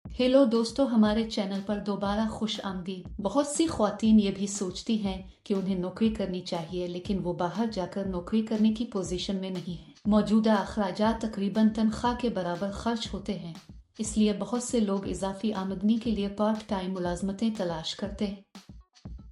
Hello दोस्तों, हमारे channel पर दोबारा खुश आमदीद। बहुत सी ख्वातीन ये भी सोचती हैं कि उन्हें नौकरी करनी चाहिए, लेकिन वो बाहर जाकर नौकरी करने की पोजीशन में नहीं है। मौजूदा अखराजात तकरीबन तनख्वाह के बराबर खर्च होते हैं, इसलिए बहुत से लोग इजाफी आमदनी के लिए पार्ट टाइम मुलाजमतें तलाश करते हैं।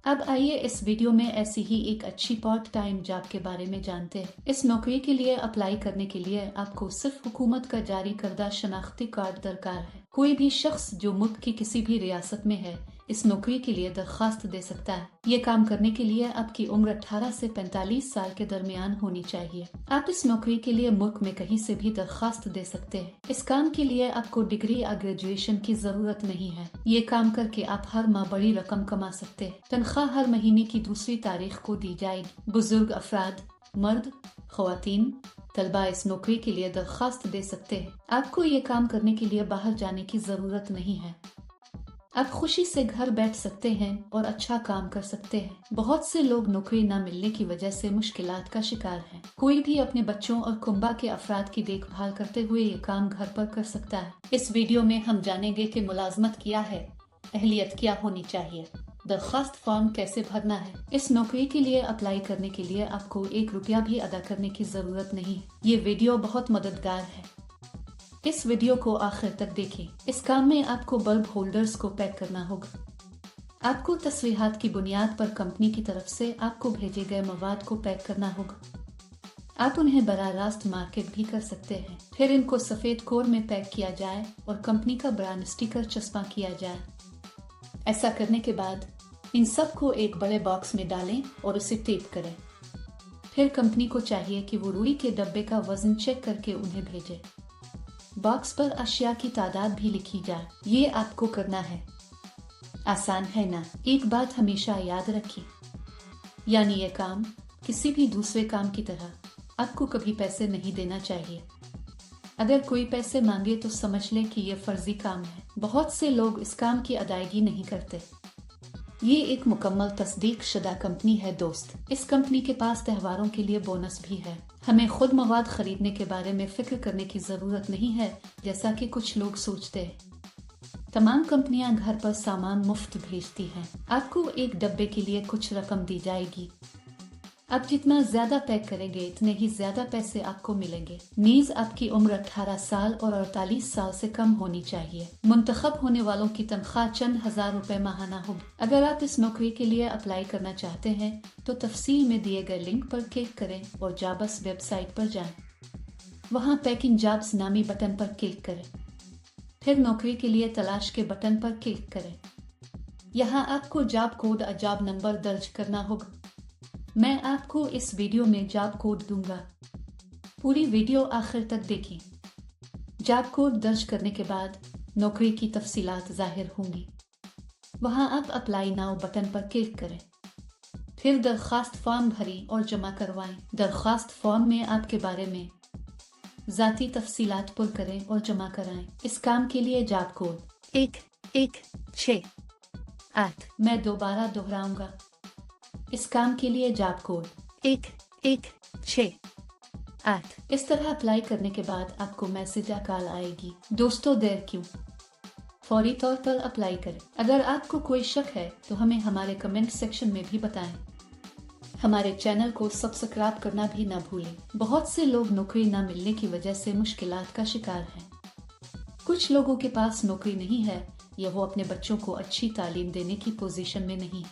अब आइए इस वीडियो में ऐसी ही एक अच्छी पार्ट टाइम जॉब के बारे में जानते हैं। इस नौकरी के लिए अप्लाई करने के लिए आपको सिर्फ हुकूमत का जारी करदा शनाख्ती कार्ड दरकार है। कोई भी शख्स जो मुल्क की किसी भी रियासत में है इस नौकरी के लिए दरखास्त दे सकता है। ये काम करने के लिए आपकी उम्र 18 से 45 साल के दरमियान होनी चाहिए। आप इस नौकरी के लिए मुल्क में कहीं से भी दरखास्त दे सकते हैं। इस काम के लिए आपको डिग्री या ग्रेजुएशन की जरूरत नहीं है। ये काम करके आप हर माह बड़ी रकम कमा सकते हैं। तनख्वाह हर महीने की दूसरी तारीख को दी जाएगी। बुजुर्ग अफराद, मर्द, ख्वातीन, तलबा इस नौकरी के लिए दरखास्त दे सकते हैं। आपको ये काम करने के लिए बाहर जाने की जरूरत नहीं है। आप खुशी से घर बैठ सकते हैं और अच्छा काम कर सकते हैं। बहुत से लोग नौकरी न मिलने की वजह से मुश्किलात का शिकार हैं। कोई भी अपने बच्चों और कुंबा के अफराद की देखभाल करते हुए ये काम घर पर कर सकता है। इस वीडियो में हम जानेंगे कि मुलाजमत क्या है, अहलियत क्या होनी चाहिए, दरखास्त फॉर्म कैसे भरना है। इस नौकरी के लिए अप्लाई करने के लिए आपको 1 रुपया भी अदा करने की जरूरत नहीं। ये वीडियो बहुत मददगार है, इस वीडियो को आखिर तक देखें। इस काम में आपको बल्ब होल्डर्स को पैक करना होगा। आपको तस्वीरात की बुनियाद पर कंपनी की तरफ से आपको भेजे गए मवाद को पैक करना होगा। आप उन्हें बराह रास्त मार्केट भी कर सकते हैं। फिर इनको सफेद कोर में पैक किया जाए और कंपनी का ब्रांड स्टिकर चस्पा किया जाए। ऐसा करने के बाद इन सब को एक बड़े बॉक्स में डालें और उसे टेप करें। फिर कंपनी को चाहिए कि वो रुई के डब्बे का वजन चेक करके उन्हें भेजे। बॉक्स पर अशिया की तादाद भी लिखी जाए। ये आपको करना है। आसान है ना? एक बात हमेशा याद रखिए, यानी ये काम किसी भी दूसरे काम की तरह आपको कभी पैसे नहीं देना चाहिए। अगर कोई पैसे मांगे तो समझ लें कि ये फर्जी काम है। बहुत से लोग इस काम की अदायगी नहीं करते। ये एक मुकम्मल तस्दीक शुदा कंपनी है दोस्त। इस कंपनी के पास त्योहारों के लिए बोनस भी है। हमें खुद मवाद खरीदने के बारे में फिक्र करने की जरूरत नहीं है, जैसा कि कुछ लोग सोचते हैं। तमाम कंपनियां घर पर सामान मुफ्त भेजती हैं। आपको एक डब्बे के लिए कुछ रकम दी जाएगी। आप जितना ज्यादा पैक करेंगे इतने ही ज्यादा पैसे आपको मिलेंगे। नीज आपकी उम्र 18 साल और 48 साल से कम होनी चाहिए। मुंतखब होने वालों की तनख्वाह चंद हजार रुपए माहाना होगी। अगर आप इस नौकरी के लिए अप्लाई करना चाहते हैं तो तफसील में दिए गए लिंक पर क्लिक करें और जॉब्स वेबसाइट पर जाएं। वहां पैकिंग जॉब्स नामी बटन पर क्लिक करें। फिर नौकरी के लिए तलाश के बटन पर क्लिक करें। यहाँ आपको जॉब कोड और जॉब नंबर दर्ज करना होगा। मैं आपको इस वीडियो में जॉब कोड दूंगा। पूरी वीडियो आखिर तक देखें। जॉब कोड दर्ज करने के बाद नौकरी की तफसीलात जाहिर होंगी। वहां आप अप्लाई नाउ बटन पर क्लिक करें। फिर दरखास्त फॉर्म भरें और जमा करवाएं। दरखास्त फॉर्म में आपके बारे में जाती तफसीलात पुर करें और जमा कराएं। इस काम के लिए जॉब कोड 1168। मैं दोबारा दोहराऊंगा। इस काम के लिए जॉब कोड 1168। इस तरह अप्लाई करने के बाद आपको मैसेज या कॉल आएगी। दोस्तों, देर क्यों? फौरी तौर पर अप्लाई करें। अगर आपको कोई शक है तो हमें हमारे कमेंट सेक्शन में भी बताएं। हमारे चैनल को सब्सक्राइब करना भी ना भूलें। बहुत से लोग नौकरी ना मिलने की वजह से मुश्किलात का शिकार हैं। कुछ लोगों के पास नौकरी नहीं है या वो अपने बच्चों को अच्छी तालीम देने की पोजीशन में नहीं।